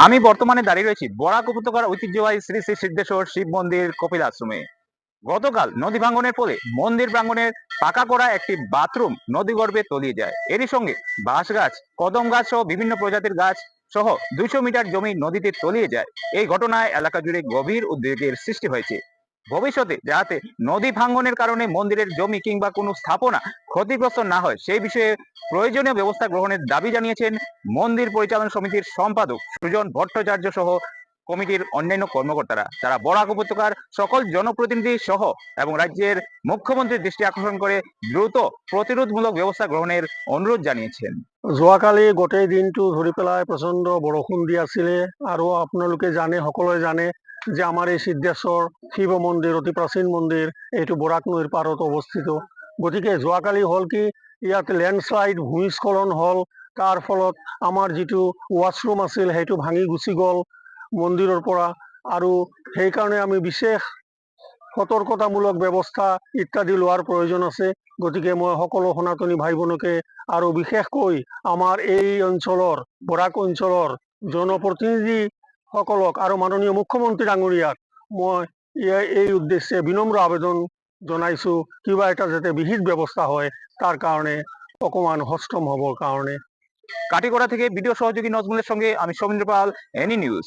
আমি বর্তমানে দাঁড়িয়ে রয়েছি বরাক উপত্যকার ঐতিহ্যবাহী শ্রী শ্রী সিদ্ধেশ্বর শিব মন্দির কপিল আশ্রমে। গতকাল নদী ভাঙ্গনের ফলে মন্দির প্রাঙ্গণের পাকা করা একটি বাথরুম নদীগর্ভে তলিয়ে যায়। এরই সঙ্গে বাঁশ গাছ, কদম গাছ সহ বিভিন্ন প্রজাতির গাছ সহ 200 মিটার জমি নদীতে তলিয়ে যায়। এই ঘটনায় এলাকা জুড়ে গভীর উদ্বেগের সৃষ্টি হয়েছে। ভবিষ্যতে যাতে নদী ভাঙ্গনের কারণে মন্দিরের জমি কিংবা কোনো স্থাপনা ক্ষতিগ্রস্ত না হয় সেই বিষয়ে প্রয়োজনীয় ব্যবস্থা গ্রহণের দাবি জানিয়েছেন মন্দির পরিচালনা সমিতির সম্পাদক সুজন ভট্টাচার্য সহ কমিটির অন্যান্য কর্মকর্তারা। তারা বরাক উপত্যকার সকল জনপ্রতিনিধি সহ এবং রাজ্যের মুখ্যমন্ত্রীর দৃষ্টি আকর্ষণ করে দ্রুত প্ৰতিৰোধমূলক ব্যৱস্থা গ্ৰহণের অনুৰোধ জানিয়েছেন। যোৱাকালি গোটেই দিনটো ধৰি পেলাই প্ৰচণ্ড বৰষুণ দি আছিলে আৰু আপোনালোকে জানে, সকলোৱে জানে যে আমাৰ এই সিদ্ধেশ্বৰ শিৱ মন্দিৰ অতি প্ৰাচীন মন্দিৰ, এইটো বৰাক নৈৰ পাৰত অৱস্থিত। গতিকে যোৱাকালি হ'ল কি, ইয়াত লেণ্ডশ্লাইড ভূমিস্খলন হ'ল। তাৰ ফলত আমাৰ যিটো ৱাছৰুম আছিল সেইটো ভাঙি গুচি গ'ল মন্দিৰৰ পৰা, আৰু সেইকাৰণে আমি বিশেষ সতৰ্কতামূলক ব্যৱস্থা ইত্যাদি লোৱাৰ প্ৰয়োজন আছে। গতিকে মই সকলো সনাতনী ভাই বোনকে আৰু বিশেষকৈ আমাৰ এই অঞ্চলৰ বৰাক অঞ্চলৰ জনপ্ৰতিনিধিসকলক আৰু মাননীয় মুখ্যমন্ত্ৰী ডাঙৰীয়াক মই এই উদ্দেশ্যে বিনম্ৰ আবেদন জনাইছোঁ, কিবা এটা যাতে বিহিত ব্যৱস্থা হয় তাৰ কাৰণে অকণমান সষ্টম হ'বৰ কাৰণে। কাটিগড়া থেকে ভিডিও সহযোগী নজমুলের সঙ্গে আমি সৌমেন্দ্র পাল, এনি নিউজ।